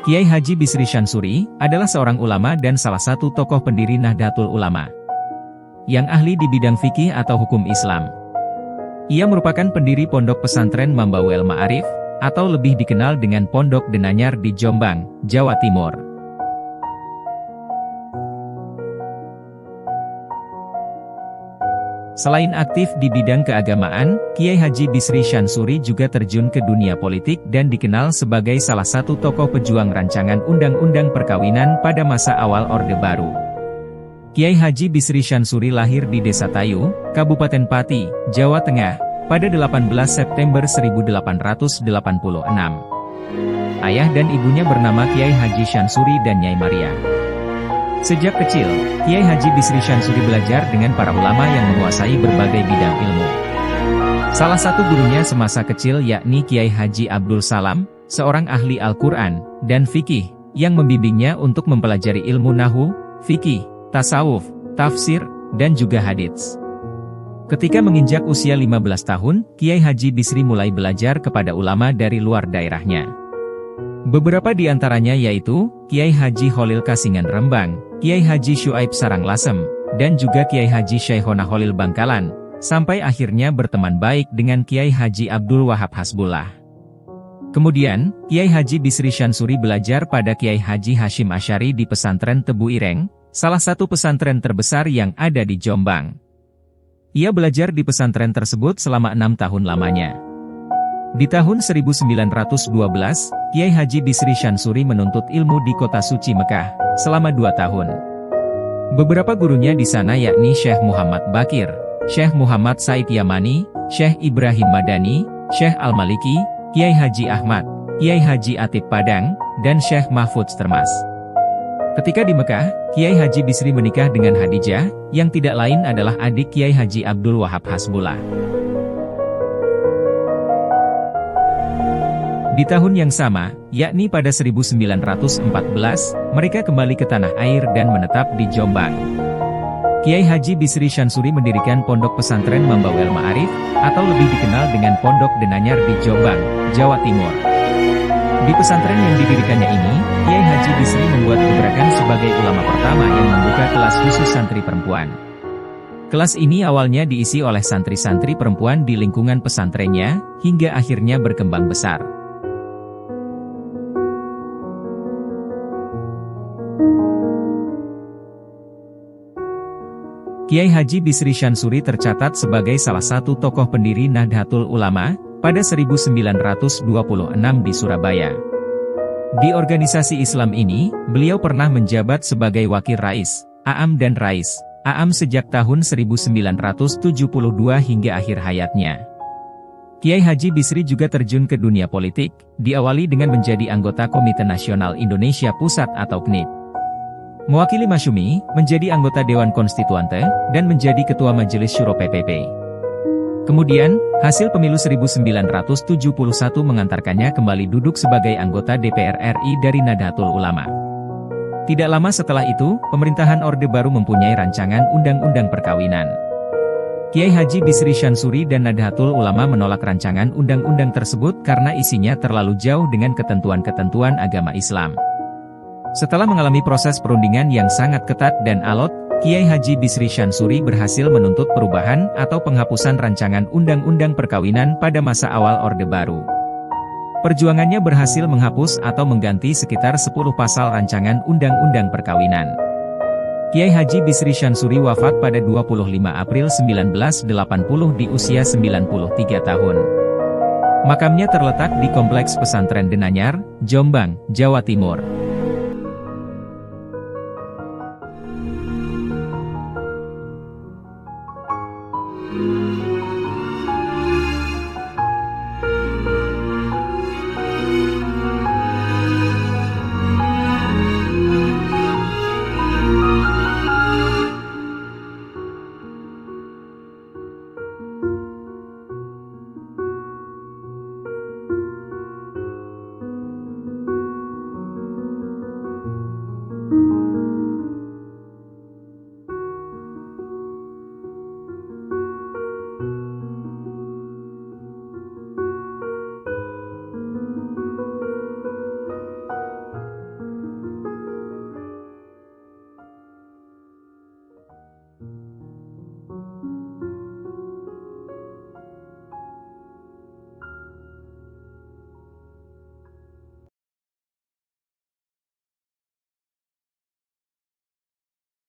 Kiai Haji Bisri Syansuri adalah seorang ulama dan salah satu tokoh pendiri Nahdlatul Ulama yang ahli di bidang fikih atau hukum Islam. Ia merupakan pendiri Pondok Pesantren Mambaul Ma'arif, atau lebih dikenal dengan Pondok Denanyar di Jombang, Jawa Timur. Selain aktif di bidang keagamaan, Kiai Haji Bisri Syansuri juga terjun ke dunia politik dan dikenal sebagai salah satu tokoh pejuang rancangan Undang-Undang Perkawinan pada masa awal Orde Baru. Kiai Haji Bisri Syansuri lahir di Desa Tayu, Kabupaten Pati, Jawa Tengah, pada 18 September 1886. Ayah dan ibunya bernama Kiai Haji Syansuri dan Nyai Maria. Sejak kecil, Kiai Haji Bisri Syansuri belajar dengan para ulama yang menguasai berbagai bidang ilmu. Salah satu gurunya semasa kecil yakni Kiai Haji Abdul Salam, seorang ahli Al-Quran dan fikih, yang membimbingnya untuk mempelajari ilmu nahu, fikih, tasawuf, tafsir, dan juga hadits. Ketika menginjak usia 15 tahun, Kiai Haji Bisri mulai belajar kepada ulama dari luar daerahnya. Beberapa di antaranya yaitu Kiai Haji Kholil Kasingan Rembang, Kiai Haji Syuaib Saranglasem, dan juga Kiai Haji Syekhona Kholil Bangkalan, sampai akhirnya berteman baik dengan Kiai Haji Abdul Wahab Hasbullah. Kemudian, Kiai Haji Bisri Syansuri belajar pada Kiai Haji Hashim Asy'ari di pesantren Tebu Ireng, salah satu pesantren terbesar yang ada di Jombang. Ia belajar di pesantren tersebut selama 6 tahun lamanya. Di tahun 1912, Kiai Haji Bisri Syansuri menuntut ilmu di kota suci Mekah, selama 2 tahun. Beberapa gurunya di sana yakni Syekh Muhammad Bakir, Syekh Muhammad Said Yamani, Syekh Ibrahim Madani, Syekh Al-Maliki, Kiai Haji Ahmad, Kiai Haji Atib Padang, dan Syekh Mahfudz Termas. Ketika di Mekah, Kiai Haji Bisri menikah dengan Hadijah, yang tidak lain adalah adik Kiai Haji Abdul Wahab Hasbullah. Di tahun yang sama, yakni pada 1914, mereka kembali ke tanah air dan menetap di Jombang. Kiai Haji Bisri Syansuri mendirikan Pondok Pesantren Mambaul Ma'arif, atau lebih dikenal dengan Pondok Denanyar di Jombang, Jawa Timur. Di pesantren yang didirikannya ini, Kiai Haji Bisri membuat gebrakan sebagai ulama pertama yang membuka kelas khusus santri perempuan. Kelas ini awalnya diisi oleh santri-santri perempuan di lingkungan pesantrennya, hingga akhirnya berkembang besar. Kiai Haji Bisri Syansuri tercatat sebagai salah satu tokoh pendiri Nahdlatul Ulama, pada 1926 di Surabaya. Di organisasi Islam ini, beliau pernah menjabat sebagai Wakil Rais, A'am dan Rais, A'am sejak tahun 1972 hingga akhir hayatnya. Kiai Haji Bisri juga terjun ke dunia politik, diawali dengan menjadi anggota Komite Nasional Indonesia Pusat atau KNIP. Mewakili Masyumi, menjadi anggota Dewan Konstituante, dan menjadi Ketua Majelis Syuro PPP. Kemudian, hasil pemilu 1971 mengantarkannya kembali duduk sebagai anggota DPR RI dari Nahdlatul Ulama. Tidak lama setelah itu, pemerintahan Orde Baru mempunyai rancangan Undang-Undang Perkawinan. Kiai Haji Bisri Syansuri dan Nahdlatul Ulama menolak rancangan undang-undang tersebut karena isinya terlalu jauh dengan ketentuan-ketentuan agama Islam. Setelah mengalami proses perundingan yang sangat ketat dan alot, Kiai Haji Bisri Syansuri berhasil menuntut perubahan atau penghapusan rancangan Undang-Undang Perkawinan pada masa awal Orde Baru. Perjuangannya berhasil menghapus atau mengganti sekitar 10 pasal rancangan Undang-Undang Perkawinan. Kiai Haji Bisri Syansuri wafat pada 25 April 1980 di usia 93 tahun. Makamnya terletak di Kompleks Pesantren Denanyar, Jombang, Jawa Timur.